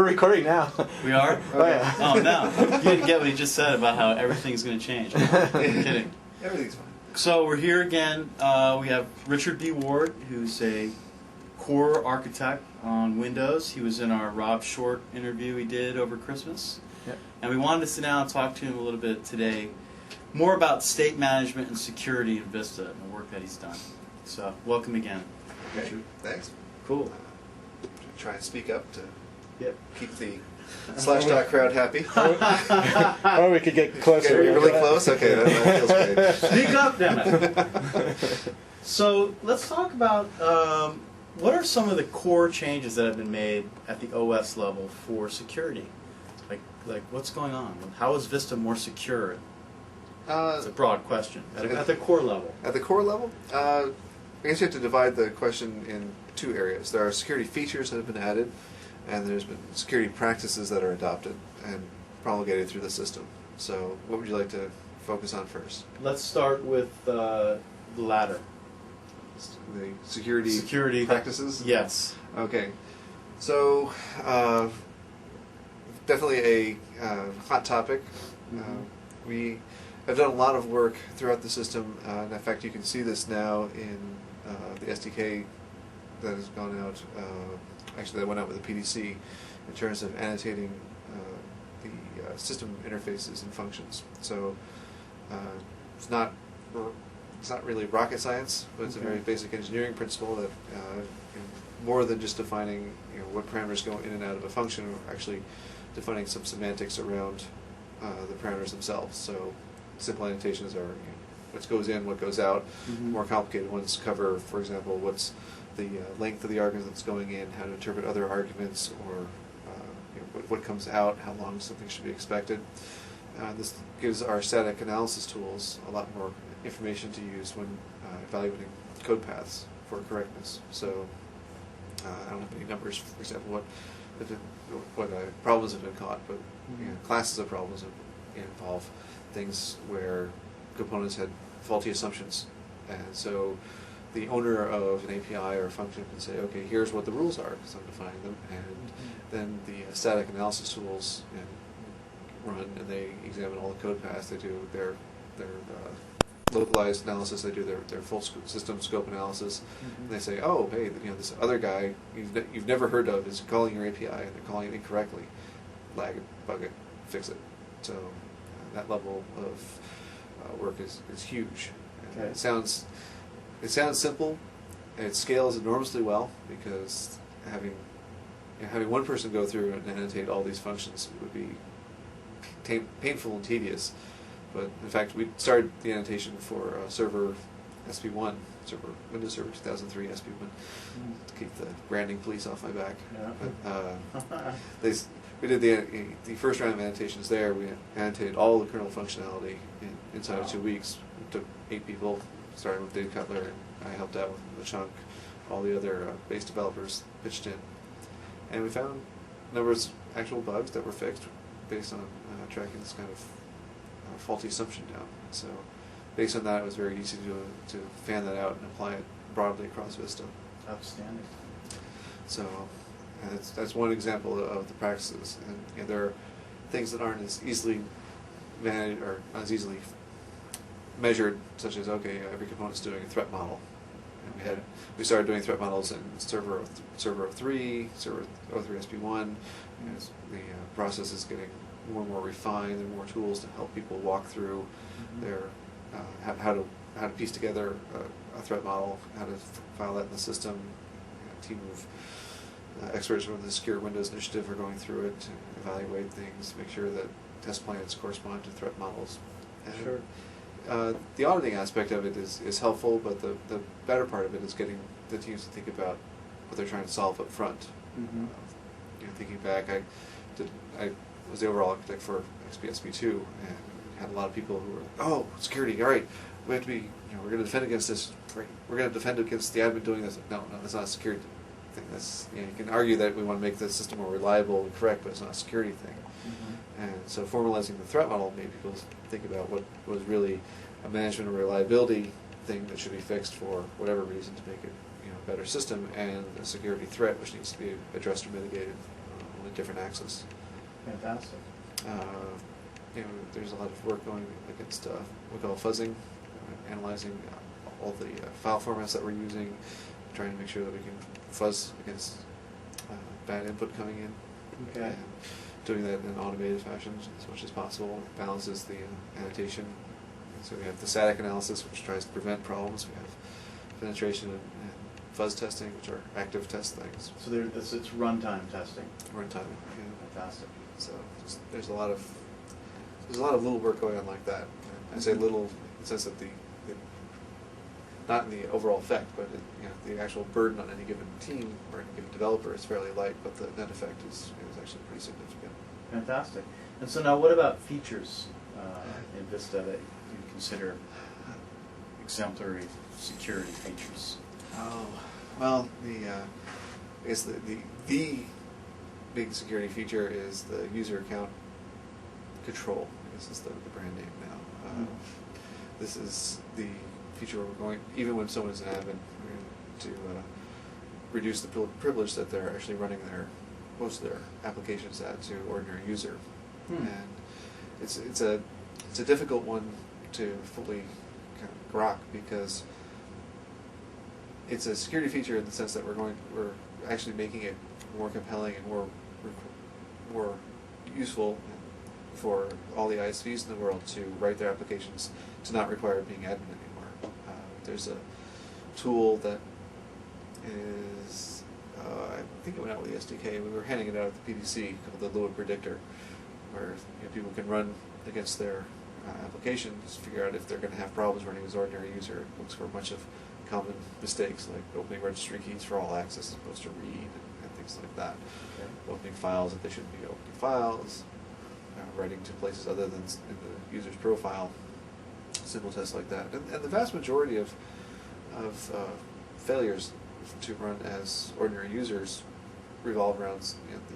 recording now. We are? Oh, yeah. Oh, no. You didn't get what he just said about how everything's going to change. I'm kidding. Everything's fine. So we're here again. We have Richard B. Ward, who's a core architect on Windows. He was in our Rob Short interview we did over Christmas. Yep. And we wanted to sit down and talk to him a little bit today, more about state management and security in Vista and the work that he's done. So, welcome again. Okay, thanks. Cool. Try and speak up to keep the /talk crowd happy. Or we could get closer. Get really close? Okay, that feels great. Speak up, damn it. So, let's talk about what are some of the core changes that have been made at the OS level for security? Like what's going on? How is Vista more secure? It's a broad question. At the core level. At the core level? I guess you have to divide the question in two areas. There are security features that have been added, and there's been security practices that are adopted and promulgated through the system. So what would you like to focus on first? Let's start with the latter. The security practices? Yes. Okay. So definitely a hot topic. We have done a lot of work throughout the system. In fact, you can see this now in the SDK that has gone out. Actually, that went out with the PDC in terms of annotating the system interfaces and functions. So it's not really rocket science, but it's a very basic engineering principle that more than just defining what parameters go in and out of a function, we're actually defining some semantics around the parameters themselves. So simple annotations are what goes in, what goes out. More complicated ones cover, for example, what's the length of the argument that's going in, how to interpret other arguments, or what comes out, how long something should be expected. This gives our static analysis tools a lot more information to use when evaluating code paths for correctness. So I don't have any numbers, for example, what problems have been caught, but classes of problems involve things where components had faulty assumptions, and so the owner of an API or a function can say, okay, here's what the rules are, because I'm defining them, and then the static analysis tools run, and they examine all the code paths. They do their localized analysis. They do their full system scope analysis. And they say, oh, hey, this other guy you've never heard of is calling your API, and they're calling it incorrectly. Flag it, bug it, fix it. So that level of work is huge. And it sounds simple. It scales enormously well, because having one person go through and annotate all these functions would be painful and tedious. But in fact, we started the annotation for server SP1, Windows Server 2003 SP1, to keep the branding police off my back. But, we did the first round of annotations there. We annotated all the kernel functionality inside of 2 weeks. It took 8 people, starting with Dave Cutler, and I helped out with the chunk. All the other base developers pitched in. And we found a number of actual bugs that were fixed based on tracking this kind of faulty assumption down. So based on that, it was very easy to fan that out and apply it broadly across Vista. Outstanding. So that's one example of the practices. And there are things that aren't as easily managed or not as easily measured, such as, okay, every component's doing a threat model. And we started doing threat models in Server 03, Server 03 SP1. As the process is getting more and more refined, there are more tools to help people walk through their how to piece together a threat model, how to file that in the system. A team of experts from the Secure Windows Initiative are going through it to evaluate things, make sure that test plans correspond to threat models. And Sure. The auditing aspect of it is helpful, but the better part of it is getting the teams to think about what they're trying to solve up front. Thinking back, I was the overall architect for XP2, and had a lot of people who were like, oh, security, all right, we have to be, we're going to defend against this. Great. We're going to defend against the admin doing this. No, that's not a security thing. That's, you can argue that we want to make the system more reliable and correct, but it's not a security thing. And so formalizing the threat model made people think about what was really a management or reliability thing that should be fixed for whatever reason to make it a better system, and a security threat which needs to be addressed or mitigated a different axis. Fantastic. There's a lot of work going against what we call fuzzing, analyzing all the file formats that we're using, trying to make sure that we can fuzz against bad input coming in. Okay. And doing that in an automated fashion as much as possible. It balances the annotation. And so we have the static analysis, which tries to prevent problems. We have penetration and fuzz testing, which are active test things. So it's runtime testing. Runtime. Fantastic. So there's a lot of little work going on like that. I say little in the sense that the not in the overall effect, but the actual burden on any given team or any given developer is fairly light, but the net effect is actually pretty significant. Fantastic. And so now, what about features in Vista that you consider exemplary security features? Oh, well, I guess the big security feature is the user account control. This is the brand name now. This is the feature where we're going, even when someone's an admin, we're going to reduce the privilege that they're actually running most of their applications at to ordinary user. And it's a difficult one to fully kind of grok, because it's a security feature in the sense that we're actually making it more compelling and more useful for all the ISVs in the world to write their applications to not require being admin anymore. There's a tool that is, I think it went out with the SDK. We were handing it out at the PDC called the Lua Predictor, where people can run against their applications, figure out if they're going to have problems running as ordinary user. It looks for a bunch of common mistakes, like opening registry keys for all access as opposed to read, and things like that. Okay. Opening files that they shouldn't be opening files, writing to places other than in the user's profile, simple tests like that. And the vast majority of failures to run as ordinary users revolve around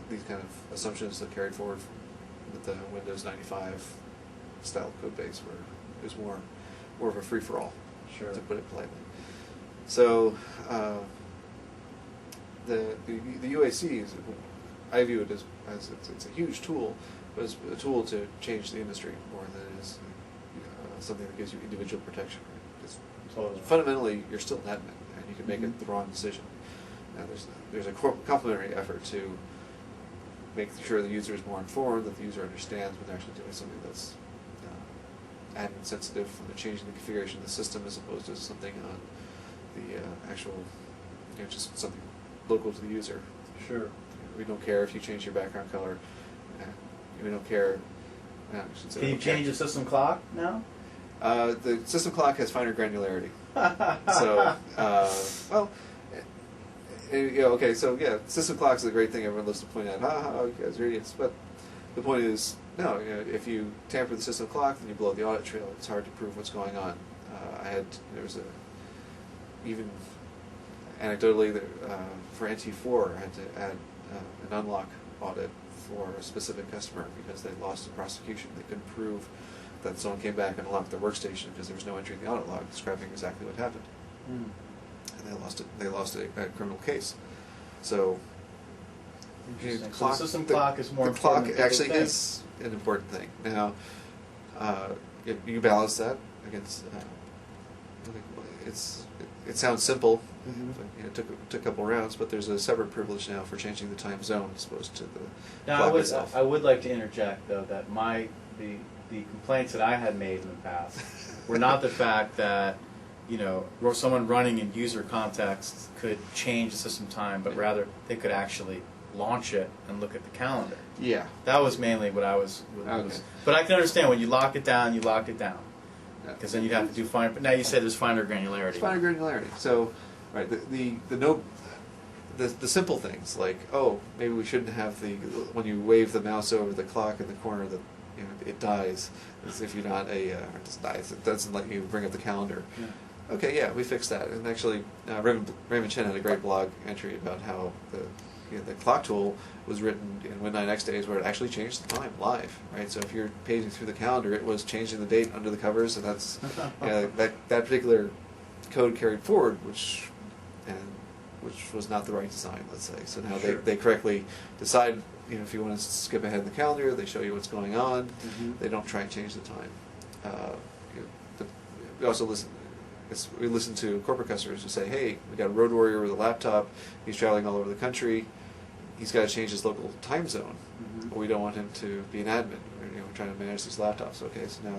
these kind of assumptions that carried forward with the Windows 95 style code base, where there's more of a free-for-all, to put it politely. So the UAC is, I view it as it's a huge tool, but it's a tool to change the industry more than it is something that gives you individual protection. Right? Fundamentally, you're still an admin, and you can make the wrong decision. Now, there's a complementary effort to make sure the user is more informed, that the user understands when they're actually doing something that's admin sensitive, when they're changing the configuration of the system as opposed to something on the actual, just something local to the user. Sure. We don't care if you change your background color. We don't care. Can you change the system clock now? The system clock has finer granularity. So, well, okay, so yeah, system clock is a great thing. Everyone loves to point out, you guys are idiots. But the point is, no, if you tamper with the system clock, then you blow the audit trail. It's hard to prove what's going on. There was even anecdotally, for NT4, I had to add an unlock audit for a specific customer because they lost a prosecution. They couldn't prove that someone came back and unlocked their workstation because there was no entry in the audit log describing exactly what happened. And they lost a criminal case. So the system clock is more important. The clock actually is an important thing. Now, you balance that against. It sounds simple. But, it took a couple rounds, but there's a separate privilege now for changing the time zone as opposed to the clock itself. I would like to interject though that the complaints that I had made in the past were not the fact that someone running in user context could change the system time, but rather they could actually launch it and look at the calendar. Yeah, that was mainly what I was. But I can understand when you lock it down, you locked it down. Because then you'd have to do finer. But now you say there's finer granularity. It's finer granularity. So, right, the simple things like, maybe we shouldn't have when you wave the mouse over the clock in the corner that it dies as if you're not or it just dies. It doesn't let you bring up the calendar. Yeah. Okay, yeah, we fixed that. And actually, Raymond Chen had a great blog entry about how the clock tool was written in Win9X days where it actually changed the time live, right? So if you're paging through the calendar, it was changing the date under the covers, and that's that particular code carried forward, which was not the right design, let's say. So now Sure. they correctly decide, if you want to skip ahead in the calendar, they show you what's going on. Mhm. They don't try and change the time. We also we listen to corporate customers who say, hey, we got a road warrior with a laptop, he's traveling all over the country, he's got to change his local time zone. Mhm. But we don't want him to be an admin. We're trying to manage these laptops. Okay, so now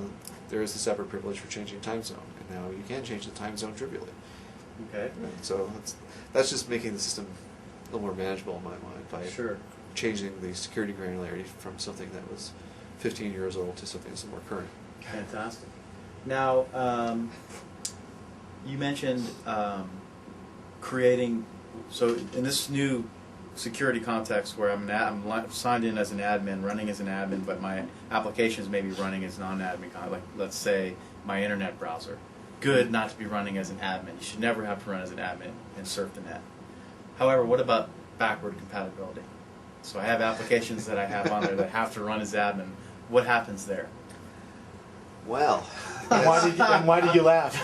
there is a separate privilege for changing time zone, and now you can change the time zone trivially. Okay. And so that's just making the system a little more manageable in my mind by Sure. changing the security granularity from something that was 15 years old to something that's more current. Fantastic. Now, you mentioned creating. So in this new security context where I'm signed in as an admin, running as an admin, but my applications may be running as non-admin, like let's say my internet browser. Good not to be running as an admin. You should never have to run as an admin and surf the net. However, what about backward compatibility? So I have applications that I have on there that have to run as admin. What happens there? Well, And why did you laugh?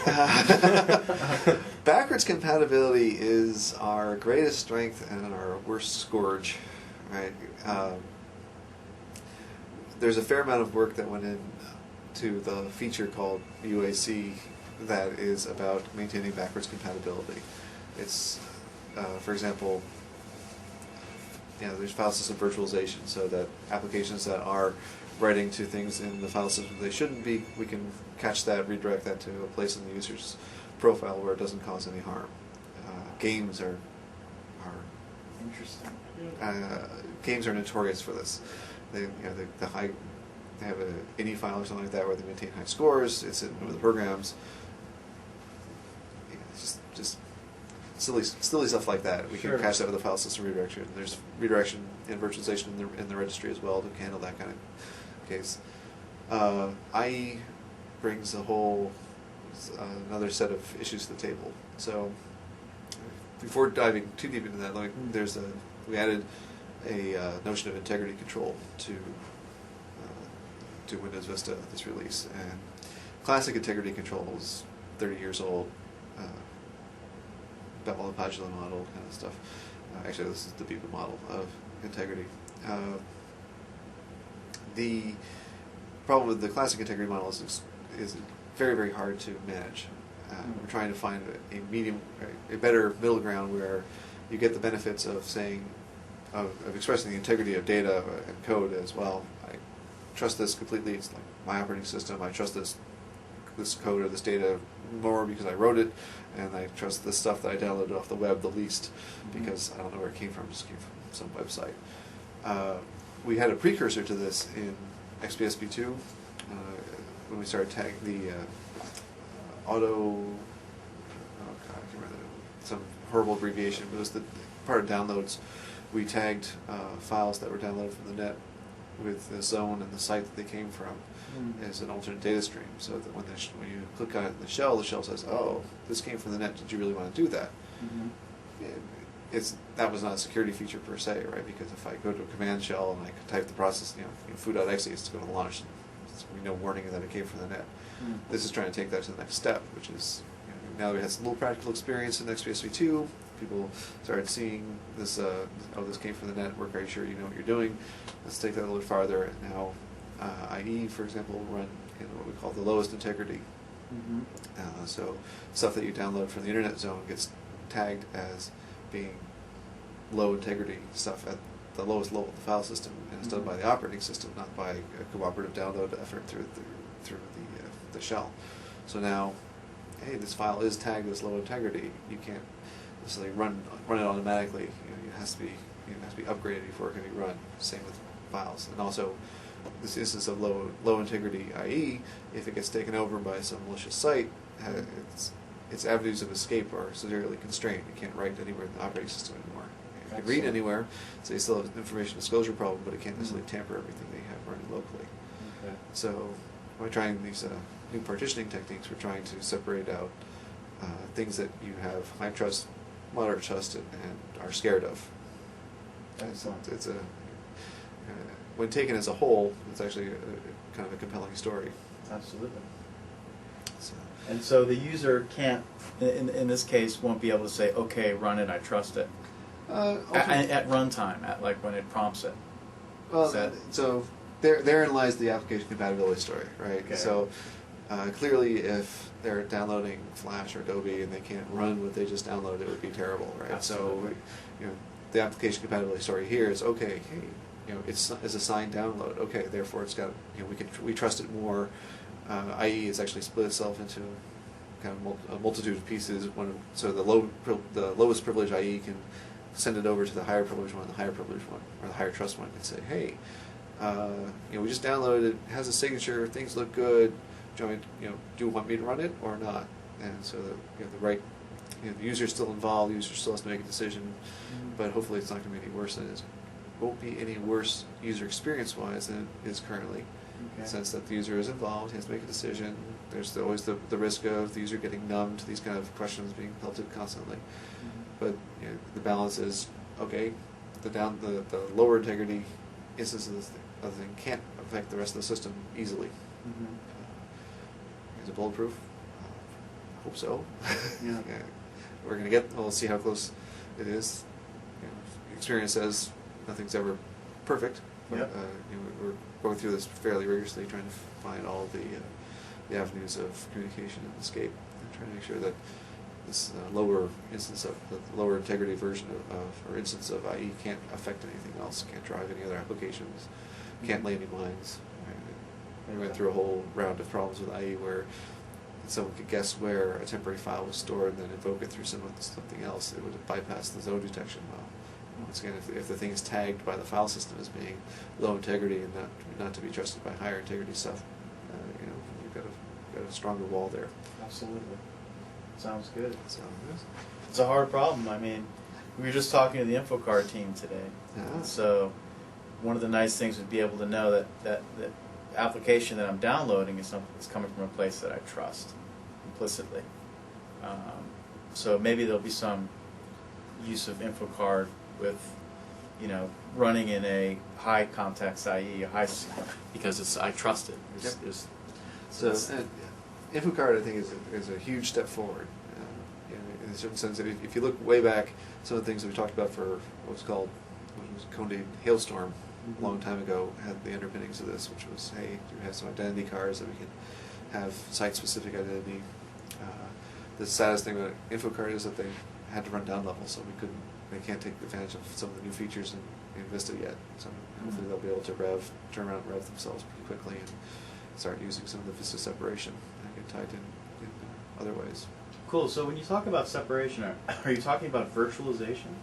backwards compatibility is our greatest strength and our worst scourge, right? There's a fair amount of work that went into the feature called UAC that is about maintaining backwards compatibility. It's, for example, there's file system virtualization, so that applications that are writing to things in the file system they shouldn't be, we can catch that, redirect that to a place in the user's profile where it doesn't cause any harm. Games are Interesting. games are notorious for this. They have an INI file or something like that where they maintain high scores. It's in with the programs. It's just silly stuff like that. We Sure. can catch that with the file system redirection. There's redirection and virtualization in the registry as well to handle that kind of case. IE brings a whole another set of issues to the table. So before diving too deep into that, we added a notion of integrity control to Windows Vista this release, and classic integrity control is 30 years old. Bell Padula model kind of stuff. Actually, this is the Biba model of integrity. The problem with the classic integrity model is very, very hard to manage. We're trying to find a better middle ground where you get the benefits of of expressing the integrity of data and code as well. I trust this completely. It's like my operating system. I trust this code or this data more because I wrote it, and I trust the stuff that I downloaded off the web the least because I don't know where it came from. It just came from some website. We had a precursor to this in XPSP2 when we started tagging the auto. Oh God, I can't remember some horrible abbreviation. It was the part of downloads. We tagged files that were downloaded from the net with the zone and the site that they came from as an alternate data stream, so that when you click on it in the shell says, "Oh, this came from the net. Did you really want to do that?" That was not a security feature per se, right? Because if I go to a command shell and I could type the process, foo.exe, it's going to launch. There's going to be no warning that it came from the net. This is trying to take that to the next step, which is now we had some little practical experience in XPSP2. People started seeing this. This came from the network. Are you sure you know what you're doing? Let's take that a little farther. And now, IE, for example, will run in what we call the lowest integrity. So stuff that you download from the internet zone gets tagged as being low integrity stuff at the lowest level of the file system, and it's done by the operating system, not by a cooperative download effort through the shell. So now, hey, this file is tagged as low integrity. You can't necessarily run it automatically. It has to be upgraded before it can be run. Same with files, and also this instance of low integrity IE, if it gets taken over by some malicious site, its avenues of escape are severely constrained. You can't write anywhere in the operating system anymore. You can read anywhere, so you still have an information disclosure problem, but it can't necessarily tamper everything they have running locally. Okay. So by trying these new partitioning techniques, we're trying to separate out things that you have high trust, moderate trust, and are scared of. Excellent. It's when taken as a whole, it's actually kind of a compelling story. Absolutely. So, And so the user can't, in this case, won't be able to say, okay, run it, I trust it. At runtime, at like when it prompts it. Well, so therein lies the application compatibility story, right? Okay. So clearly, if they're downloading Flash or Adobe and they can't run what they just downloaded, it would be terrible, right? Absolutely. So, the application compatibility story here is okay. Hey, it's a signed download. Okay, therefore it's got we trust it more. IE has actually split itself into kind of a multitude of pieces. So the lowest privilege IE can send it over to the higher privilege one, the higher privilege one, or the higher trust one, and say, hey, we just downloaded it. It has a signature. Things look good. Do you want me to run it or not? And so the user's still involved. The user still has to make a decision, but hopefully it's not going to be any worse than it is. Won't be any worse user experience-wise than it is currently. In the sense that the user is involved, he has to make a decision. There's always the risk of the user getting numb to these kind of questions being pelted constantly. But the balance is okay. The lower integrity instances of the thing can't affect the rest of the system easily. Is it bulletproof? Hope so. Yeah. We're gonna we'll see how close it is. Experience says nothing's ever perfect. But, Yep. we're going through this fairly rigorously, trying to find all the avenues of communication and escape, and trying to make sure that this lower integrity version or instance of IE can't affect anything else, can't drive any other applications, can't lay any mines. Right? We went through a whole round of problems with IE where someone could guess where a temporary file was stored and then invoke it through something else. It would bypass the zone detection. Well, once again, if the thing is tagged by the file system as being low integrity and not to be trusted by higher integrity stuff, you've got a stronger wall there. Absolutely. Sounds good. So, It's a hard problem. I mean, we were just talking to the InfoCard team today. So one of the nice things would be able to know that the application that I'm downloading is coming from a place that I trust implicitly. So maybe there'll be some use of InfoCard with, running in a high context, i.e. because I trust it. So InfoCard, I think, is a huge step forward. In a certain sense, if you look way back, some of the things that we talked about for what was Conde Hailstorm a long time ago had the underpinnings of this, which was, hey, we have some identity cards that we can have site-specific identity. The saddest thing about InfoCard is that they had to run down level, so they can't take advantage of some of the new features in Vista yet. So hopefully they'll be able to turn around and rev themselves pretty quickly and start using some of the Vista separation and get tied in other ways. Cool. So when you talk about separation, are you talking about virtualization?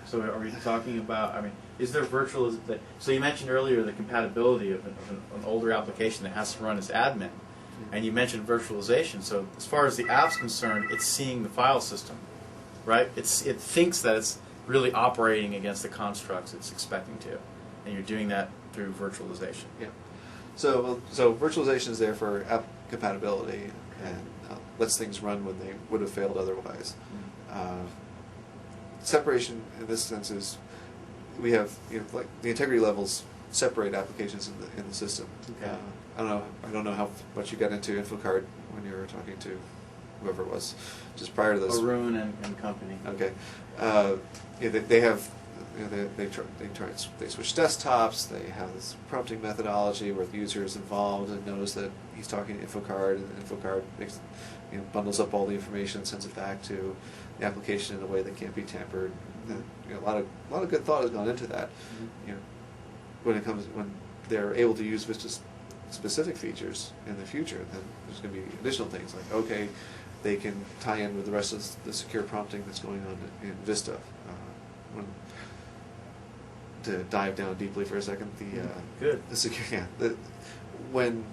So are you talking about, is there virtualization? So you mentioned earlier the compatibility of an older application that has to run as admin. And you mentioned virtualization. So as far as the app's concerned, it's seeing the file system, right? It thinks that it's really operating against the constructs it's expecting to. And you're doing that through virtualization. Yeah. So virtualization is there for app compatibility and lets things run when they would have failed otherwise. Separation in this sense is we have like the integrity levels separate applications in the system. Okay. I don't know how much you got into InfoCard when you were talking to whoever it was just prior to this. Arun and company. Okay. They have. They switch desktops. They have this prompting methodology where the user is involved and knows that he's talking to InfoCard, and InfoCard bundles up all the information and sends it back to the application in a way that can't be tampered. And, a lot of good thought has gone into that. When they're able to use Vista's specific features in the future, then there's going to be additional things like, okay, they can tie in with the rest of the secure prompting that's going on in Vista. To dive down deeply for a second, the secure, when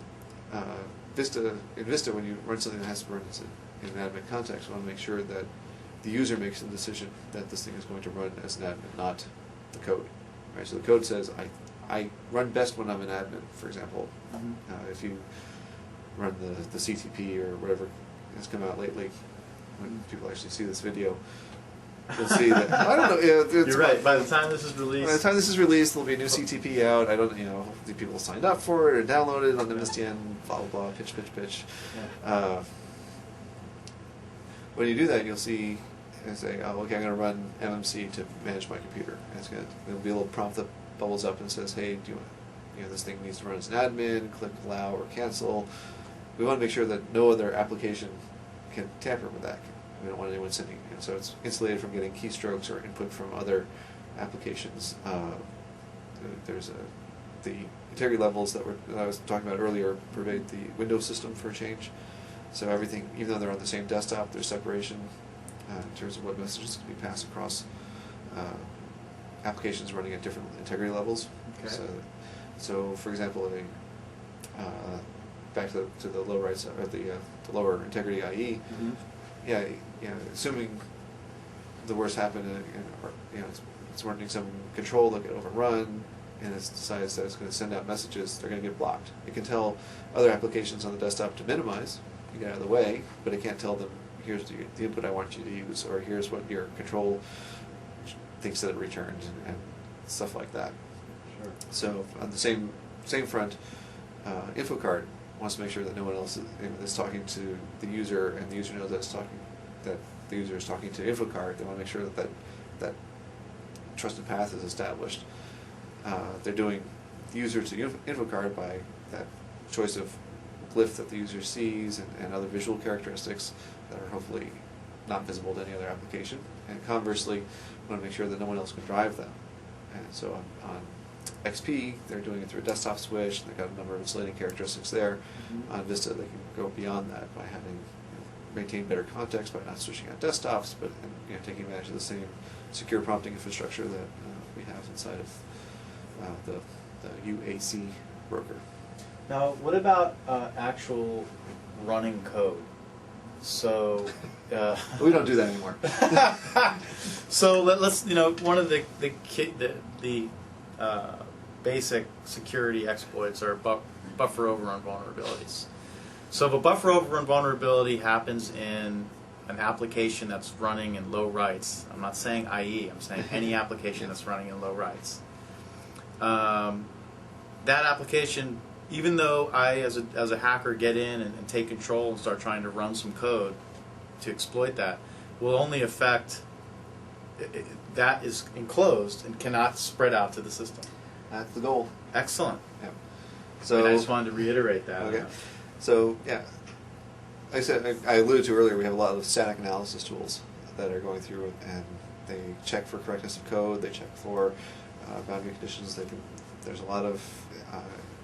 in Vista, when you run something that has to run in an admin context, you want to make sure that the user makes the decision that this thing is going to run as an admin, not the code. Right? So the code says, I run best when I'm an admin, for example. If you run the CTP or whatever has come out lately, when people actually see this video, you'll see that, I don't know. You're right. By the time this is released, there'll be a new CTP out. I don't, hopefully people signed up for it or downloaded it on MSDN, blah, blah, blah, pitch. Yeah. when you do that, you'll see and say, oh, okay, I'm going to run MMC to manage my computer. And there'll be a little prompt that bubbles up and says, hey, do you know, this thing needs to run as an admin, click allow or cancel. We want to make sure that no other application can tamper with that. We don't want anyone sending, you know, so it's insulated from getting keystrokes or input from other applications. There's the integrity levels that I was talking about earlier pervade the Windows system for a change. So everything, even though they're on the same desktop, there's separation in terms of what messages can be passed across applications running at different integrity levels. Okay. So for example, back to the low rights or the lower integrity IE. Mm-hmm. Yeah, assuming the worst happened, it's running some control that get overrun, and it decides that it's going to send out messages. They're going to get blocked. It can tell other applications on the desktop to minimize, to get out of the way, but it can't tell them, here's the input I want you to use, or here's what your control thinks that it returned, and stuff like that. Sure. So on the same front, InfoCard wants to make sure that no one else is talking to the user, and the user knows that the user is talking to InfoCard. They want to make sure that trusted path is established. They're doing user to InfoCard by that choice of glyph that the user sees and other visual characteristics that are hopefully not visible to any other application. And conversely, we want to make sure that no one else can drive them. And so on XP, they're doing it through a desktop switch. They've got a number of insulating characteristics there. Mm-hmm. On Vista, they can go beyond that by having maintain better context by not switching out desktops, but taking advantage of the same secure prompting infrastructure that we have inside of the UAC broker. Now, what about actual running code? So We don't do that anymore. so let's one of the basic security exploits are buffer overrun vulnerabilities. So if a buffer overrun vulnerability happens in an application that's running in low rights, I'm not saying IE, I'm saying any application that's running in low rights. That application, even though I, as a hacker, get in and take control and start trying to run some code to exploit that, will only affect that is enclosed and cannot spread out to the system. That's the goal. Excellent. Yeah. So I just wanted to reiterate that. Okay. So yeah, like I said, I alluded to earlier, we have a lot of static analysis tools that are going through and they check for correctness of code. They check for boundary conditions. There's a lot of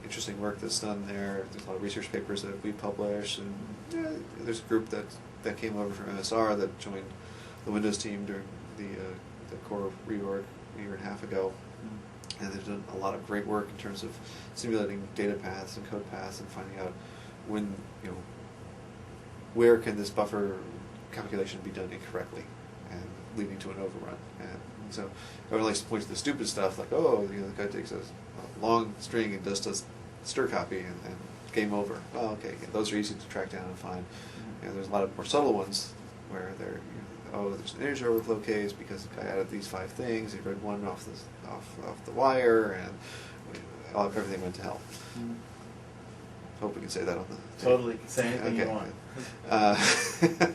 interesting work that's done there. There's a lot of research papers that we publish, and there's a group that came over from MSR that joined the Windows team during the core reorg a year and a half ago. And they've done a lot of great work in terms of simulating data paths and code paths and finding out when, where can this buffer calculation be done incorrectly and leading to an overrun. And so everyone likes to point to the stupid stuff like, oh, the guy takes a long string and just does stir copy and game over. Oh, okay, those are easy to track down and find. There's a lot of more subtle ones where they're, there's an integer overflow case because the guy added these 5 things. He read one off the wire, and everything went to hell. Hope we can say that on the Totally, say anything you want.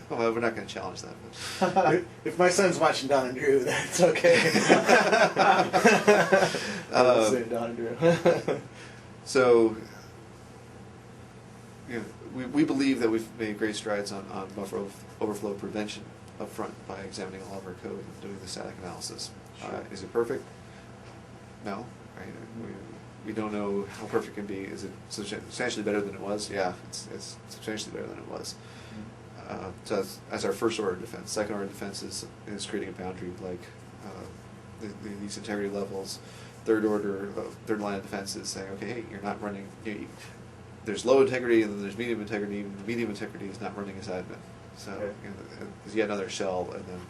Well, we're not going to challenge that. But. If my son's watching Don and Drew, that's okay. I'll say Don and Drew. So, we believe that we've made great strides on buffer overflow prevention up front by examining all of our code and doing the static analysis. Sure. Is it perfect? No. Right? We don't know how perfect it can be. Is it substantially better than it was? Yeah, it's substantially better than it was. So as our first order defense. Second order defense is creating a boundary like these integrity levels. Third line of defense is saying, okay, hey, you're not running. There's low integrity and then there's medium integrity. And medium integrity is not running as admin. So there's yet another shell, and then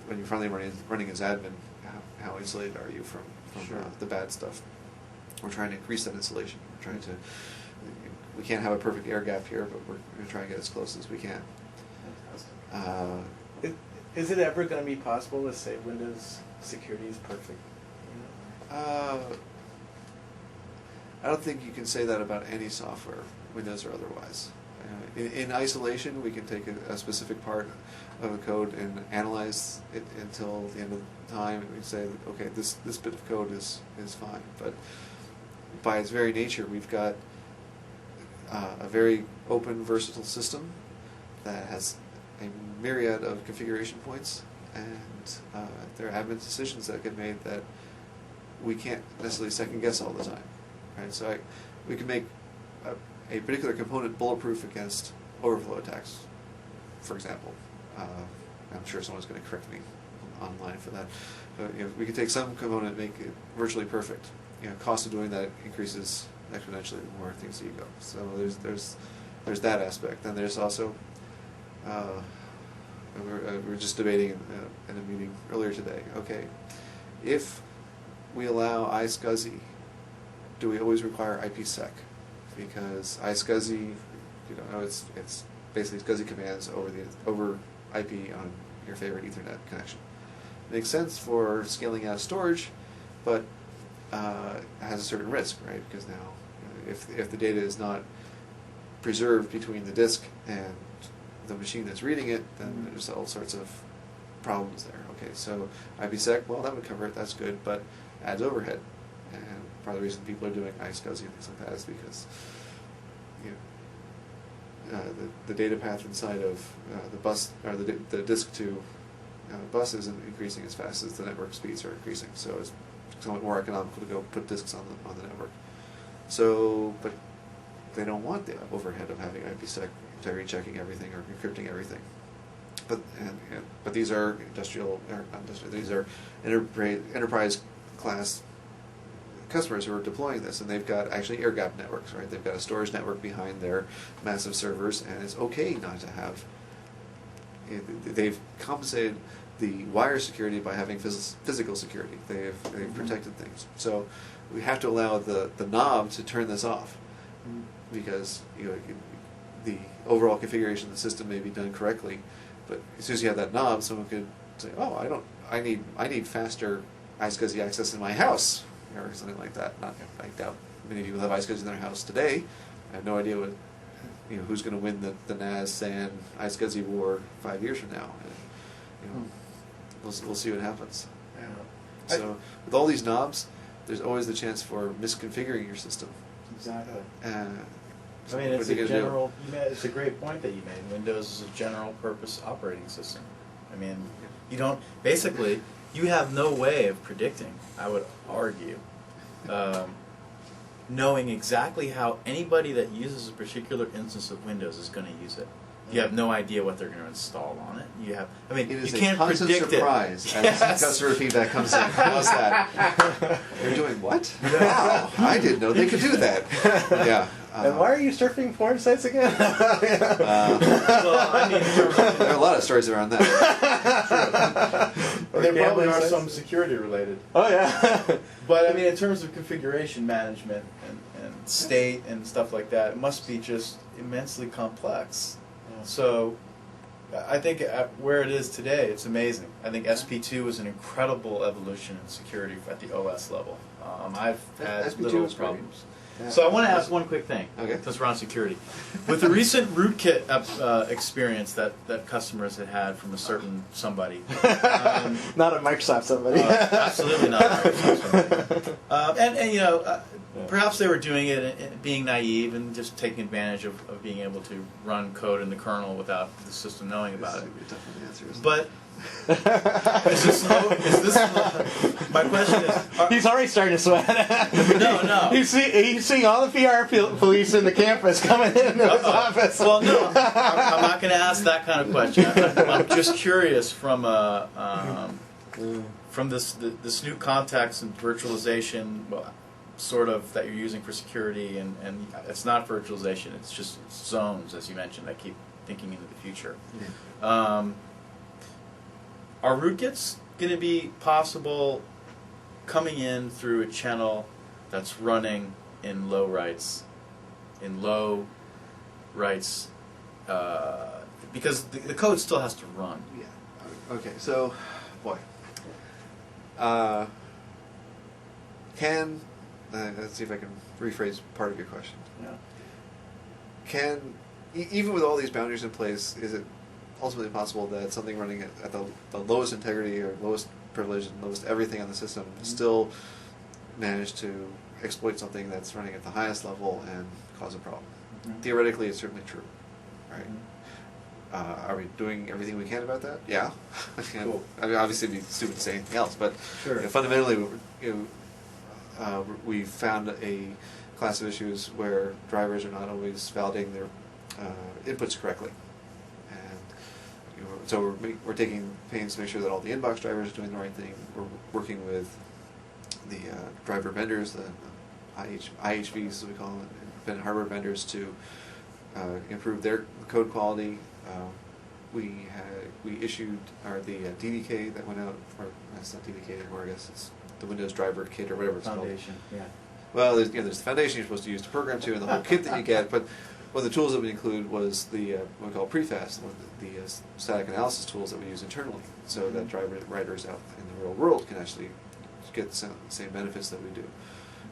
when you're finally running as admin, how insulated are you from Sure. The bad stuff? We're trying to increase that insulation. We can't have a perfect air gap here, but we're going to try and get as close as we can. Is it ever going to be possible to say Windows security is perfect? I don't think you can say that about any software, Windows or otherwise. in isolation, we can take a specific part of the code and analyze it until the end of the time, and we say, okay, this bit of code is fine. But by its very nature, we've got a very open, versatile system that has a myriad of configuration points, and there are admin decisions that get made that we can't necessarily second guess all the time, right? So we can make a particular component bulletproof against overflow attacks, for example. I'm sure someone's going to correct me online for that. But we can take some component and make it virtually perfect. Cost of doing that increases exponentially the more things you go. So there's that aspect. Then there's also we were just debating in a meeting earlier today. Okay, if we allow iSCSI, do we always require IPsec? Because iSCSI, it's basically SCSI commands over IP on your favorite Ethernet connection. Makes sense for scaling out storage, but has a certain risk, right? Because now, if the data is not preserved between the disk and the machine that's reading it, then there's all sorts of problems there. Okay, so IPsec, well, that would cover it. That's good, but adds overhead. And part of the reason people are doing iSCSI and things like that is because the data path inside of the bus, or the disk to bus isn't increasing as fast as the network speeds are increasing. So it's somewhat more economical to go put disks on the network. So, but they don't want the overhead of having IPsec integrity checking everything or encrypting everything. But these are these are enterprise class customers who are deploying this, and they've got actually air-gapped networks, right? They've got a storage network behind their massive servers, and it's okay not to have. They've compensated the wire security by having physical security. They've protected things. So we have to allow the knob to turn this off, because the overall configuration of the system may be done correctly, but as soon as you have that knob, someone could say, "Oh, I need faster iSCSI access in my house," or something like that. I doubt many people have iSCSI in their house today. I have no idea what who's going to win the NAS SAN iSCSI war 5 years from now. And, we'll see what happens. Yeah. So with all these knobs, there's always the chance for misconfiguring your system. Exactly. I mean, it's it's a great point that you made. Windows is a general purpose operating system. I mean, basically, you have no way of predicting, I would argue, knowing exactly how anybody that uses a particular instance of Windows is going to use it. You have no idea what they're going to install on it. It is you can't a constant predict surprise it. as customer feedback comes in. How's that? They're doing what? Wow, I didn't know they could do that. Yeah. And why are you surfing porn sites again? Well, I mean, there are a lot of stories around that. There probably are some security related. Oh yeah. But I mean, in terms of configuration management and state and stuff like that, it must be just immensely complex. So I think where it is today, it's amazing. I think SP2 is an incredible evolution in security at the OS level. I've had SP2 little is great. problems. Yeah. So I want to ask one quick thing, Okay. since we're on security. With the recent rootkit experience that customers had from a certain somebody. Not a Microsoft somebody. Absolutely not. Microsoft somebody. Perhaps they were doing it being naive and just taking advantage of being able to run code in the kernel without the system knowing about it. But my question is... He's already starting to sweat. No. He's seeing all the PR police in the campus coming into his office. Well, no, I'm not going to ask that kind of question. I'm just curious from this new context and virtualization, sort of, that you're using for security, and it's not virtualization, it's just zones, as you mentioned. I keep thinking into the future. Yeah. Are rootkits going to be possible coming in through a channel that's running in low rights, because the code still has to run? Yeah. Okay. So, boy. Let's see if I can rephrase part of your question. Yeah. Can even with all these boundaries in place, is it ultimately possible that something running at the lowest integrity or lowest privilege and lowest everything on the system still manage to exploit something that's running at the highest level and cause a problem? Theoretically, it's certainly true, right? Are we doing everything we can about that? Yeah. Cool. I mean, obviously, it'd be stupid to say anything else, but Sure. fundamentally, we found a class of issues where drivers are not always validating their inputs correctly, and so we're taking pains to make sure that all the inbox drivers are doing the right thing. We're working with the driver vendors, the IHVs, as we call them, independent hardware vendors, to improve their code quality. We issued the DDK that went out, or that's not DDK anymore, I guess it's the Windows Driver Kit or whatever it's Foundation, called. yeah. Well, there's the foundation you're supposed to use to program to, and the whole kit that you get. But one of the tools that we include was the what we call prefast, the static analysis tools that we use internally, so that driver writers out in the real world can actually get the same benefits that we do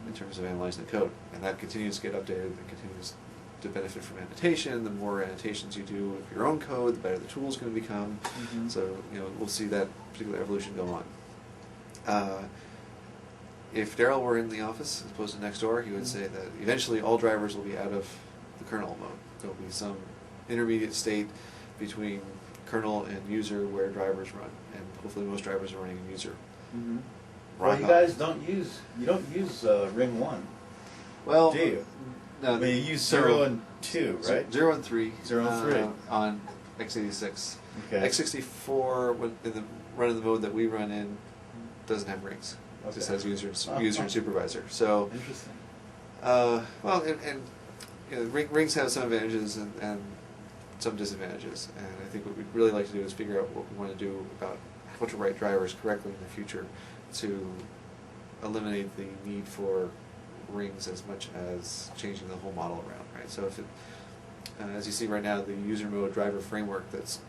in terms of analyzing the code. And that continues to get updated and continues to benefit from annotation. The more annotations you do of your own code, the better the tool's going to become. So we'll see that particular evolution go on. If Daryl were in the office as opposed to next door, he would say that eventually all drivers will be out of the kernel mode. There'll be some intermediate state between kernel and user where drivers run, and hopefully most drivers are running in user. Well, you guys don't use Ring 1, Well, do you? no, I mean, you use 0 and 2, right? 0 and 3. 0 and 3. On x86. Okay. x64, in the mode that we run in, doesn't have rings. It just has user and supervisor. So, Interesting. rings have some advantages and some disadvantages. And I think what we'd really like to do is figure out what we want to do about how to write drivers correctly in the future to eliminate the need for rings as much as changing the whole model around, right? So if it, as you see right now, the user mode driver framework that's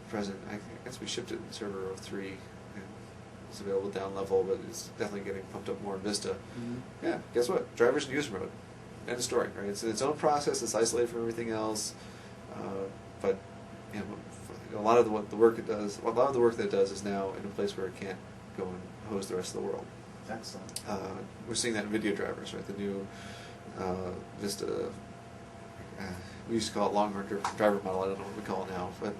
present, I guess we shipped it in server 03, and it's available down level, but it's definitely getting pumped up more in Vista. Yeah, guess what? Drivers in user mode. End of story, right? It's its own process, it's isolated from everything else, but a lot of the work it does, that it does is now in a place where it can't go and host the rest of the world. Excellent. We're seeing that in video drivers, right? The new Vista, we used to call it long driver model, I don't know what we call it now, but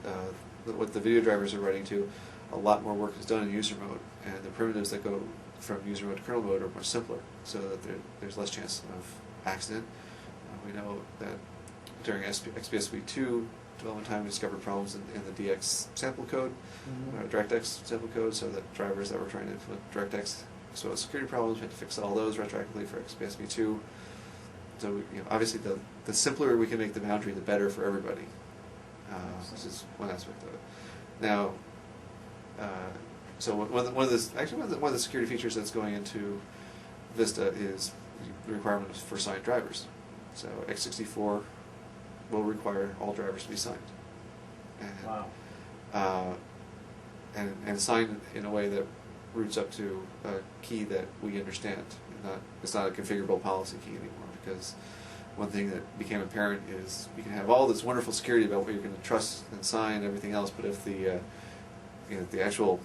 what the video drivers are writing to, a lot more work is done in user mode, and the primitives that go from user mode to kernel mode are much simpler, so that there's less chance of accident. We know that during XPSV2 development time, we discovered problems in the DX sample code, DirectX sample code, so that drivers that were trying to implement DirectX exposed security problems, we had to fix all those retroactively for XPSV2. So obviously the simpler we can make the boundary, the better for everybody. This is one aspect of it. Now, so one of the security features that's going into Vista is the requirement for signed drivers. So x64 will require all drivers to be signed. And, Wow. And signed in a way that roots up to a key that we understand. It's not a configurable policy key anymore, because one thing that became apparent is you can have all this wonderful security about what you're going to trust and sign and everything else, but if the actual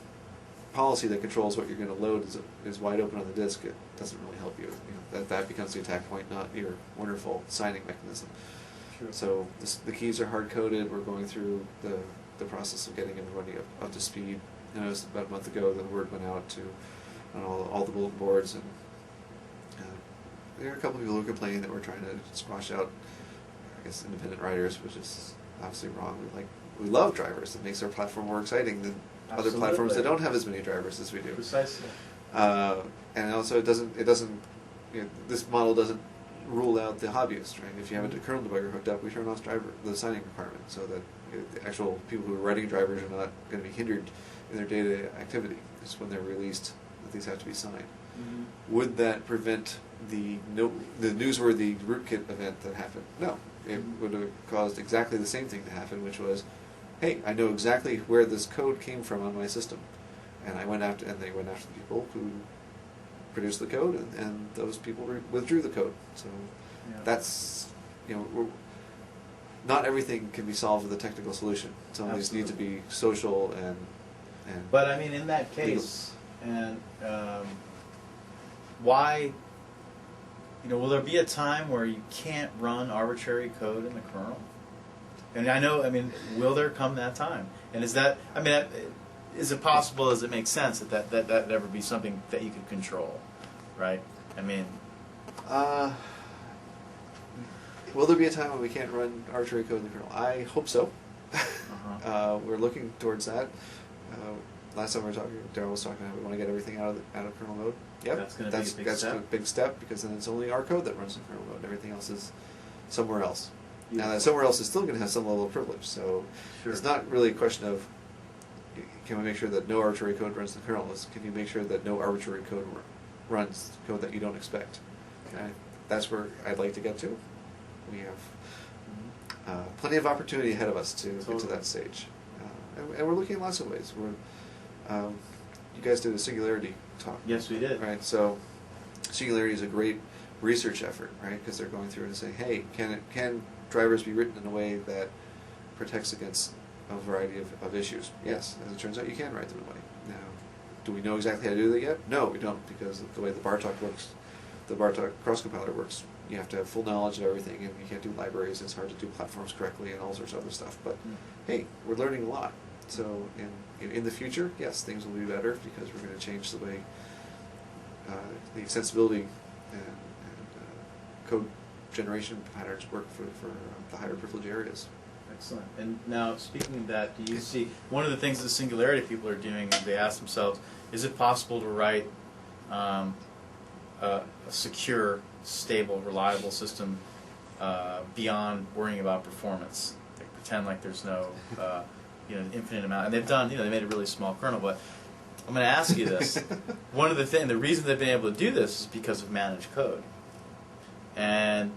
policy that controls what you're going to load is wide open on the disk, it doesn't really help you. That becomes the attack point, not your wonderful signing mechanism. Sure. So the keys are hard coded. We're going through the process of getting everybody up to speed. I noticed about a month ago the word went out to all the bulletin boards, and there are a couple of people who complain that we're trying to squash out, I guess, independent writers, which is obviously wrong. We love drivers. It makes our platform more exciting than other platforms that don't have as many drivers as we do. Precisely. And also, this model doesn't rule out the hobbyist, right? If you have a kernel debugger hooked up, we turn off the signing requirement, so that the actual people who are writing drivers are not going to be hindered in their day-to-day activity. It's when they're released that these have to be signed. Would that prevent the newsworthy rootkit event that happened? No. It would have caused exactly the same thing to happen, which was, hey, I know exactly where this code came from on my system, and they went after the people who produced the code, and those people withdrew the code. So that's not everything can be solved with a technical solution. Some of these need to be social and But I mean, in that case, and why? Will there be a time where you can't run arbitrary code in the kernel? And I know, will there come that time? And is that, is it possible, does it make sense that ever be something that you could control, right? Will there be a time when we can't run arbitrary code in the kernel? I hope so. We're looking towards that. Last time we were talking, Darryl was talking about we want to get everything out of kernel mode. Yep, That's going to be a big step. a big step because then it's only our code that runs in kernel mode. Everything else is somewhere else. Now that somewhere else is still going to have some level of privilege. So it's not really a question of can we make sure that no arbitrary code runs in the kernel. It's can you make sure that no arbitrary code runs code that you don't expect. Okay. That's where I'd like to get to. We have plenty of opportunity ahead of us to get to that stage, and we're looking at lots of ways. You guys did a singularity talk. Yes, we did. Right, so singularity is a great research effort, right? Because they're going through and saying, hey, can drivers be written in a way that protects against a variety of issues? Yes, as it turns out, you can write them in a way. Now, do we know exactly how to do that yet? No, we don't, because of the way the Bartok works, the Bartok cross-compiler works. You have to have full knowledge of everything, and you can't do libraries, and it's hard to do platforms correctly, and all sorts of other stuff. But hey, we're learning a lot. So in the future, yes, things will be better because we're going to change the way the extensibility and code generation patterns work for the higher privilege areas. Excellent. And now, speaking of that, do you see one of the things the Singularity people are doing is they ask themselves, is it possible to write a secure, stable, reliable system beyond worrying about performance? Like pretend like there's no infinite amount. And they've done, they made a really small kernel, but I'm going to ask you this. One of the reason they've been able to do this is because of managed code. And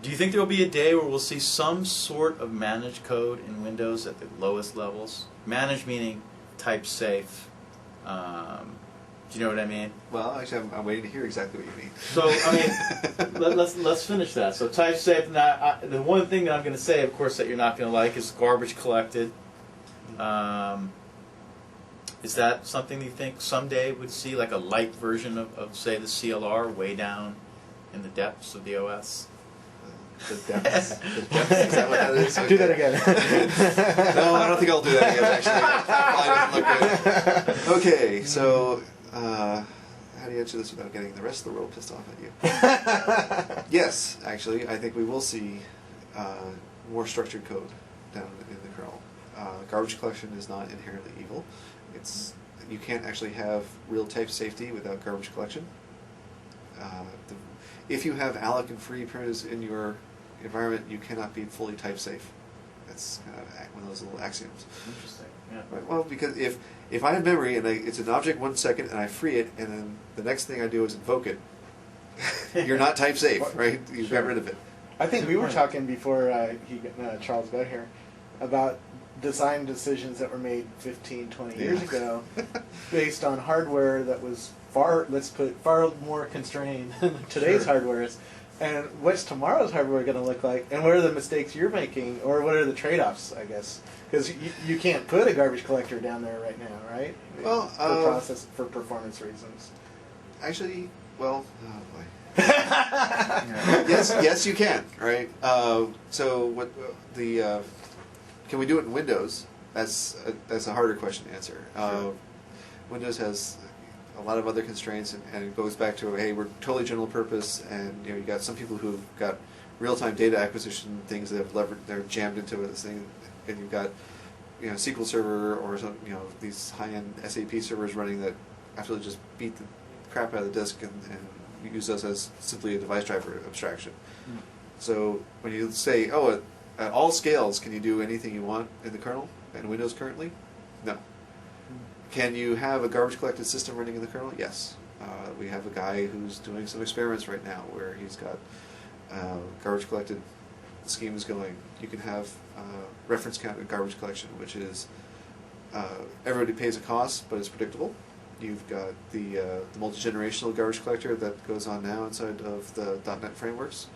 do you think there will be a day where we'll see some sort of managed code in Windows at the lowest levels? Managed meaning type safe. Do you know what I mean? Well, actually, I'm waiting to hear exactly what you mean. So, let's finish that. So type safe. Now, the one thing that I'm going to say, of course, that you're not going to like is garbage collected. Is that something that you think someday would see, like a light version of say, the CLR way down in the depths of the OS? The depths. Is that what that is? Okay. Do that again. No, I don't think I'll do that again, actually. Probably doesn't look good. Okay, so how do you answer this without getting the rest of the world pissed off at you? Yes, actually, I think we will see more structured code down in the kernel. Garbage collection is not inherently evil. You can't actually have real type safety without garbage collection. If you have alloc and free primitives in your environment, you cannot be fully type safe. That's kind of one of those little axioms. Interesting. Yeah. Right, well, because if I have memory and it's an object 1 second and I free it, and then the next thing I do is invoke it, you're not type safe, right? You've got rid of it. I think we were talking before Charles got here about design decisions that were made 15, 20 years ago based on hardware that was far more constrained than today's hardware is. And what's tomorrow's hardware going to look like? And what are the mistakes you're making? Or what are the trade-offs, I guess? Because you can't put a garbage collector down there right now, right? Well, for performance reasons. Actually, well, oh boy. Yes, you can, right? So what can we do it in Windows? That's a harder question to answer. Sure. Windows has a lot of other constraints, and it goes back to, hey, we're totally general purpose, and you got some people who've got real-time data acquisition things that have they're jammed into this thing, and you've got SQL Server or some these high-end SAP servers running that actually just beat the crap out of the disk and use those as simply a device driver abstraction. So when you say, oh, at all scales, can you do anything you want in the kernel in Windows currently? No. Can you have a garbage collected system running in the kernel? Yes. We have a guy who's doing some experiments right now where he's got garbage collected schemes going. You can have reference count in garbage collection, which is everybody pays a cost, but it's predictable. You've got the multi-generational garbage collector that goes on now inside of the .NET frameworks,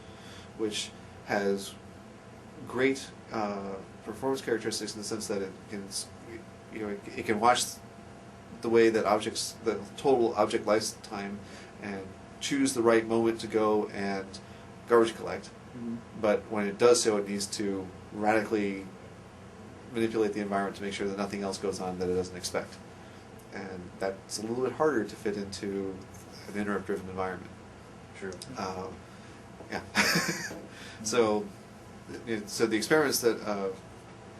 which has great performance characteristics in the sense that it can, it can watch the way that objects, the total object lifetime, and choose the right moment to go and garbage collect. Mm-hmm. But when it does so, it needs to radically manipulate the environment to make sure that nothing else goes on that it doesn't expect. And that's a little bit harder to fit into an interrupt-driven environment. True. Yeah. So the experiments that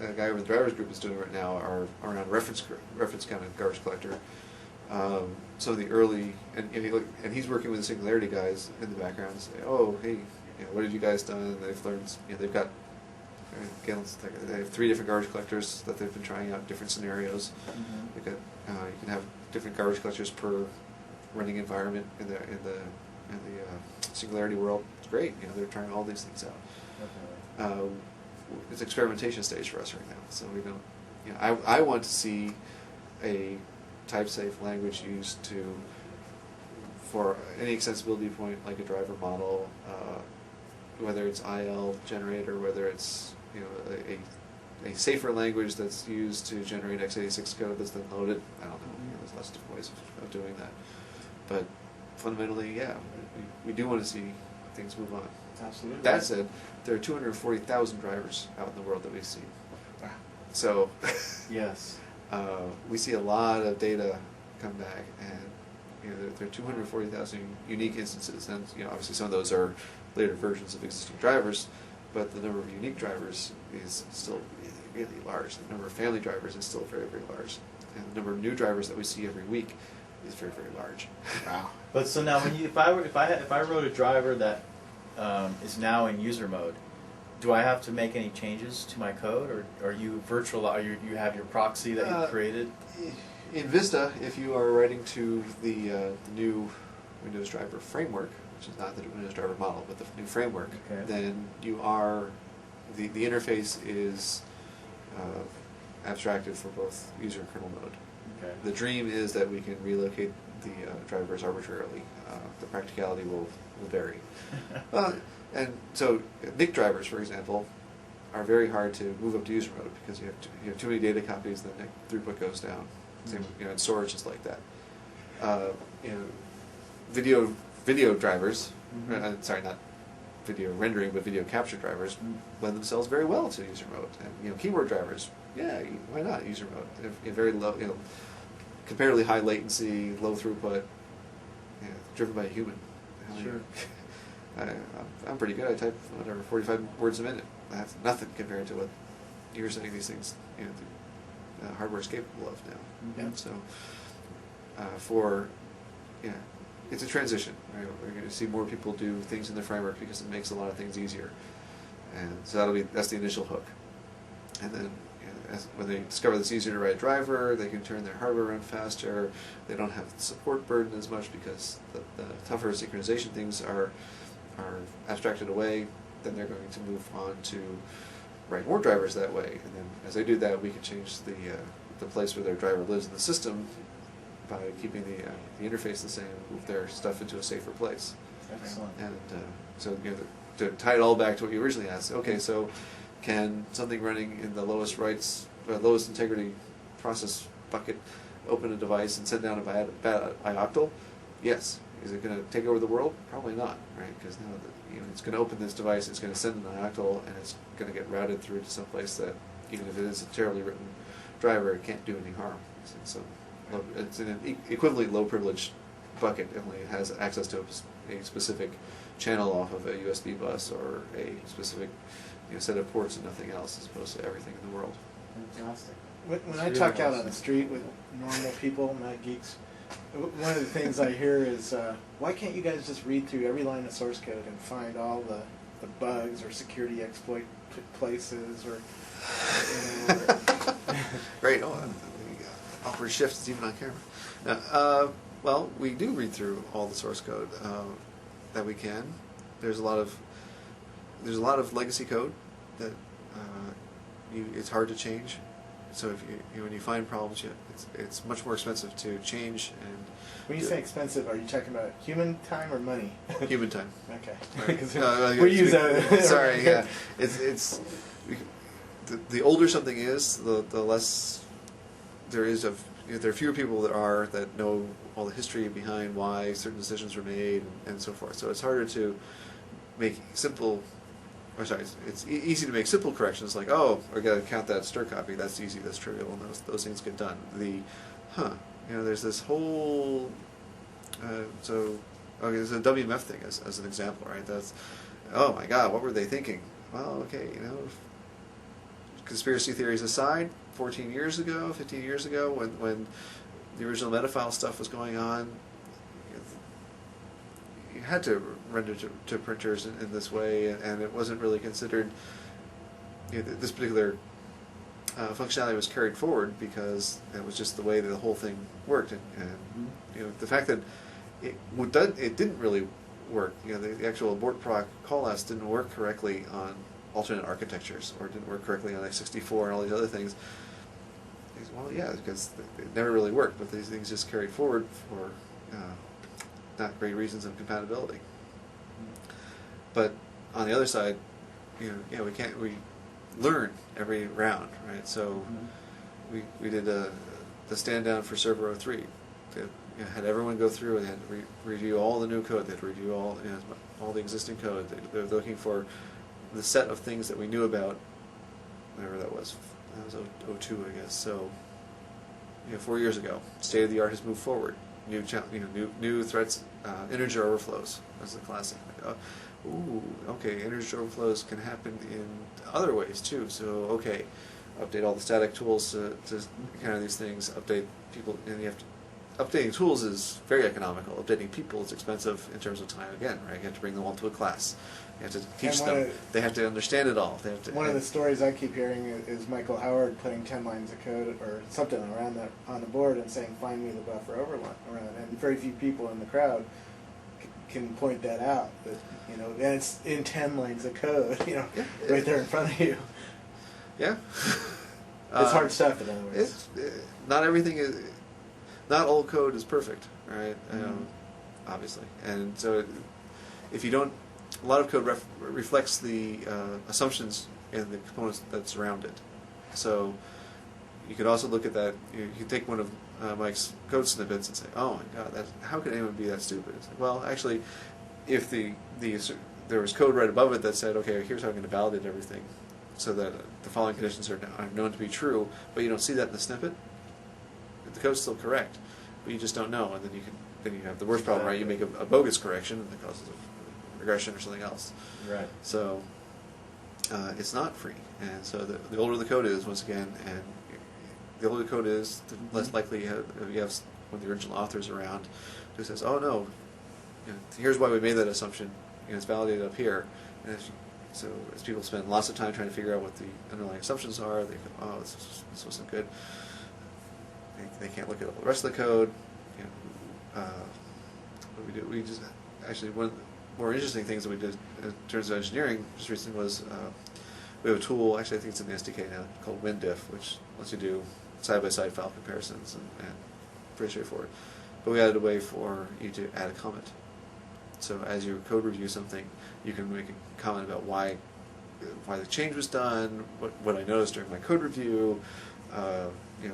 a guy over the drivers group is doing right now are around reference counted garbage collector. Some of the early, and he's working with the Singularity guys in the background and say, oh, hey, what have you guys done? And they've learned, they've got, again, they have 3 different garbage collectors that they've been trying out in different scenarios. Mm-hmm. They've got, you can have different garbage collectors per running environment in the Singularity world. It's great. They're trying all these things out. It's experimentation stage for us right now, so we don't. I want to see a type-safe language used for any extensibility point, like a driver model, whether it's IL generator, whether it's a safer language that's used to generate x86 code that's then loaded. I don't know. There's lots of different ways of doing that, but fundamentally, yeah, we do want to see things move on. Absolutely. That said, there are 240,000 drivers out in the world that we've seen. So, Yes. we see a lot of data come back, and there are 240,000 unique instances, and obviously some of those are later versions of existing drivers, but the number of unique drivers is still really large. The number of family drivers is still very, very large, and the number of new drivers that we see every week is very, very large. Wow. But so now, if I wrote a driver that is now in user mode, do I have to make any changes to my code, or are you virtual? You have your proxy that you created? In Vista, if you are writing to the new Windows driver framework, which is not the Windows driver model, but the new framework, Okay. then you are the interface is abstracted for both user and kernel mode. Okay. The dream is that we can relocate the drivers arbitrarily. The practicality will vary. And so NIC drivers, for example, are very hard to move up to user mode because you have too many data copies, then NIC throughput goes down. Same, and storage is like that. Video drivers, sorry, not video rendering, but video capture drivers lend themselves very well to user mode. And keyboard drivers, yeah, why not user mode? If very low, comparatively high latency, low throughput, driven by a human. Sure. I'm pretty good. I type 45 words a minute. That's nothing compared to what you're saying these things, the hardware's capable of now. Mhm. So, it's a transition. Right? We're going to see more people do things in the framework because it makes a lot of things easier, and so that's the initial hook. And then when they discover that it's easier to write a driver, they can turn their hardware around faster. They don't have the support burden as much because the tougher synchronization things are abstracted away. Then they're going to move on to write more drivers that way. And then as they do that, we can change the place where their driver lives in the system by keeping the interface the same, move their stuff into a safer place. Excellent. And so to tie it all back to what you originally asked, okay, so can something running in the lowest integrity process bucket open a device and send down a bad ioctl? Yes. Is it going to take over the world? Probably not, right? Because now it's going to open this device, it's going to send an ioctl, and it's going to get routed through to some place that, even if it is a terribly written driver, it can't do any harm. So it's in an equivalently low privilege bucket. It only has access to a specific channel off of a USB bus or a specific set of ports and nothing else, as opposed to everything in the world. Fantastic. When I talk out on the street with normal people, not geeks, one of the things I hear is, why can't you guys just read through every line of source code and find all the bugs or security exploit places or Great. Oh, awkward shift is even on camera. Well, we do read through all the source code that we can. There's a lot of legacy code that it's hard to change, so if when you find problems, it's much more expensive to change and. When you say expensive, are you talking about human time or money? Human time. Okay. Right. 'Cause No, we use that. Sorry, yeah. It's the older something is, the less there is of. There are fewer people that know all the history behind why certain decisions were made and so forth. So it's harder to make simple. Or sorry, it's easy to make simple corrections like, oh, I got to count that stir copy. That's easy. That's trivial, and those things get done. There's this whole. There's a WMF thing as an example, right? That's, oh my God, what were they thinking? Well, okay, conspiracy theories aside, 15 years ago, when the original Metafile stuff was going on, you had to render to printers in this way, and it wasn't really considered. This particular functionality was carried forward because it was just the way that the whole thing worked, and the fact that it didn't really work. The actual abort proc callouts didn't work correctly on alternate architectures, or didn't work correctly on x64 and all these other things. Well, yeah, because it never really worked, but these things just carried forward for not great reasons of compatibility. But on the other side, we learn every round, right? So we did the stand down for Server 03. Had everyone go through and they had to review all the new code. They had to review all the existing code. They're looking for the set of things that we knew about, whatever that was. That was 02, I guess. So, 4 years ago, state of the art has moved forward. New threats, integer overflows. That's the classic. Okay, integer overflows can happen in other ways too. So, okay, update all the static tools to kind of these things. Update people, and you have to. Updating tools is very economical. Updating people is expensive in terms of time. Again, right? You have to bring them all to a class. You have to teach them. They have to understand it all. They have to. One of the stories I keep hearing is Michael Howard putting 10 lines of code or something around that on the board and saying, "Find me the buffer overrun." And very few people in the crowd can point that out. But and it's in 10 lines of code. Right there in front of you. Yeah. It's hard stuff. In other words, not everything is. Not all code is perfect, right? Obviously, and so if you don't, a lot of code reflects the assumptions and the components that surround it. So you could also look at that. You could take one of Mike's code snippets and say, "Oh my God, how could anyone be that stupid?" It's like, well, actually, if there was code right above it that said, "Okay, here's how I'm going to validate everything," so that the following conditions are known to be true, but you don't see that in the snippet. The code's still correct, but you just don't know, and then you have the worst problem, right? You make a bogus correction, and that causes a regression or something else. Right. So it's not free, and so the older the code is, once again, and the older the code is, the less likely you have one of the original authors around who says, "Oh no, here's why we made that assumption. It's validated up here." And so as people spend lots of time trying to figure out what the underlying assumptions are, they go, "Oh, this wasn't good." They can't look at all the rest of the code. What we do, we just actually one of the more interesting things that we did in terms of engineering just recently was we have a tool. Actually, I think it's in the SDK now called WinDiff, which lets you do side-by-side file comparisons and pretty straightforward. But we added a way for you to add a comment. So as you code review something, you can make a comment about why the change was done, what I noticed during my code review.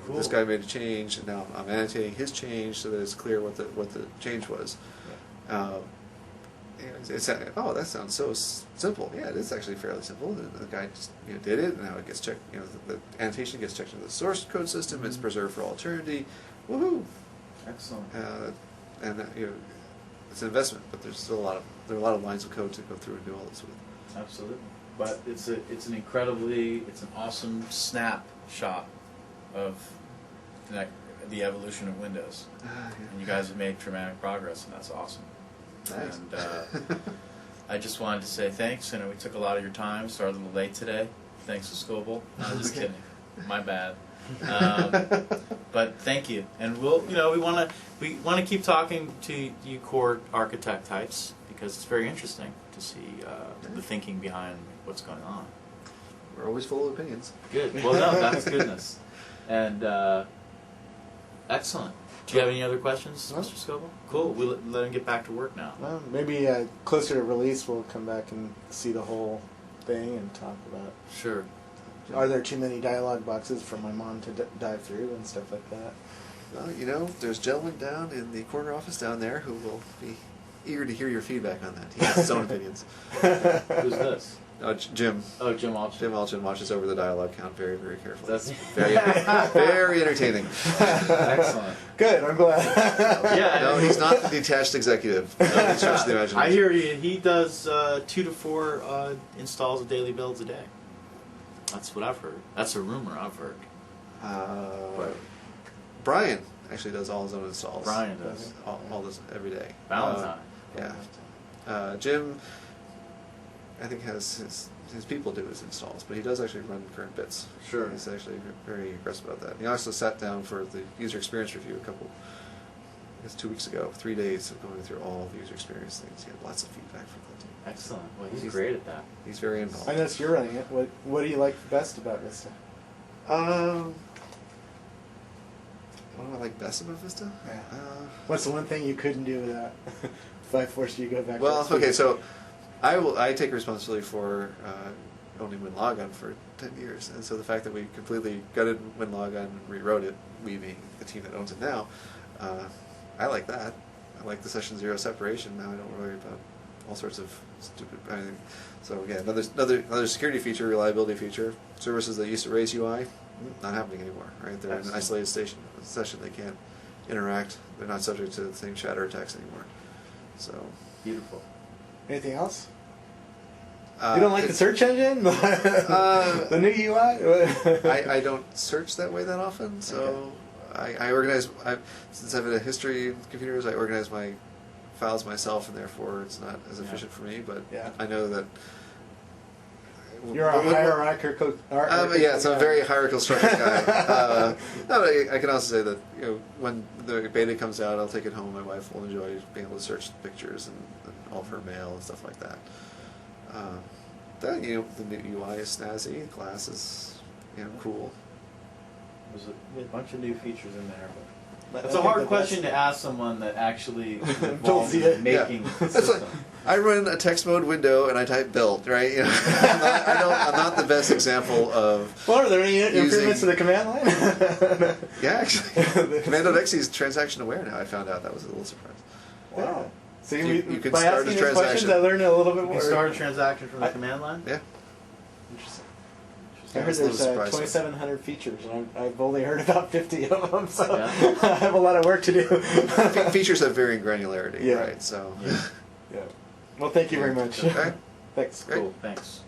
Cool. This guy made a change, and now I'm annotating his change so that it's clear what the change was. Yeah. That sounds so simple. Yeah, it is actually fairly simple. The guy just did it, and now it gets checked. The annotation gets checked into the source code system. It's preserved for all eternity. Woohoo! Excellent. And it's an investment, but there are a lot of lines of code to go through and do all this with. Absolutely. But it's an awesome snapshot of the evolution of Windows. And you guys have made dramatic progress, and that's awesome. Nice. And I just wanted to say thanks. I know we took a lot of your time, started a little late today. Thanks to Scoble. No, I'm just kidding. My bad. But thank you. And we want to keep talking to you core architect types because it's very interesting to see the thinking behind what's going on. we're always full of opinions. Good. Well, no, that's goodness. And excellent. Do you have any other questions, No. Mr. Scoble? Cool. We'll let him get back to work now. Well, maybe closer to release, we'll come back and see the whole thing and talk about. Sure. Are there too many dialogue boxes for my mom to dive through and stuff like that? Well, you know, there's a gentleman down in the corner office down there who will be eager to hear your feedback on that. He has his own opinions. Who's this? Jim. Oh, Jim Alchin. Jim Alchin watches over the dialogue count very, very carefully. That's very, very entertaining. excellent. Good, I'm glad. Yeah. No, he's not the detached executive. No stretch of the imagination. I hear he does 2 to 4 installs of daily builds a day. That's what I've heard. That's a rumor I've heard. Brian actually does all his own installs. Brian does. All this every day. Valentine. Yeah. Jim, I think, has his people do his installs, but he does actually run current bits. Sure. He's actually very aggressive about that. He also sat down for the user experience review I guess 2 weeks ago, 3 days of going through all the user experience things. He had lots of feedback from that team. Excellent. Well, he's great at that. He's very involved. I noticed you're running it. What do you like best about Vista? What do I like best about Vista? Yeah. What's the one thing you couldn't do without? If I forced you to go back. Well, to okay, so I take responsibility for owning WinLogon for 10 years, and so the fact that we completely gutted WinLogon and rewrote it, we being the team that owns it now, I like that. I like the session 0 separation. Now I don't worry about all sorts of stupid. So again, another security feature, reliability feature. Services that used to raise UI, not happening anymore. Right? They're in an isolated session. They can't interact. They're not subject to the same shatter attacks anymore. So Beautiful. Anything else? You don't like the search engine? The new UI? I don't search that way that often, so I organize. Since I've had a history in computers, I organize my files myself, and therefore it's not as efficient for me. But I know that you're a hierarchical. Yeah, so I'm a very hierarchical structured guy. No, but I can also say that when the beta comes out, I'll take it home. My wife will enjoy being able to search pictures and all of her mail and stuff like that. Then the new UI is snazzy. Glass is cool. There's a bunch of new features in there, but it's a hard question to ask someone that actually involved in making the system. I run a text mode window and I type build, right? I'm not the best example of. Well, are there any improvements to the command line? Yeah, actually, Command.exe is transaction aware now. I found out that was a little surprise. Wow. So you can by start asking a these transaction. questions, I learned a little bit You more. can start a transaction from the command line? Yeah. Interesting. I That heard was a little there's surprising. 2,700 features, and I've only heard about 50 of them, so Yeah. I have a lot of work to do. Features have varying granularity, Yeah. right? So. Yeah. Well, thank you very much. Okay. Thanks. Great. Cool, thanks.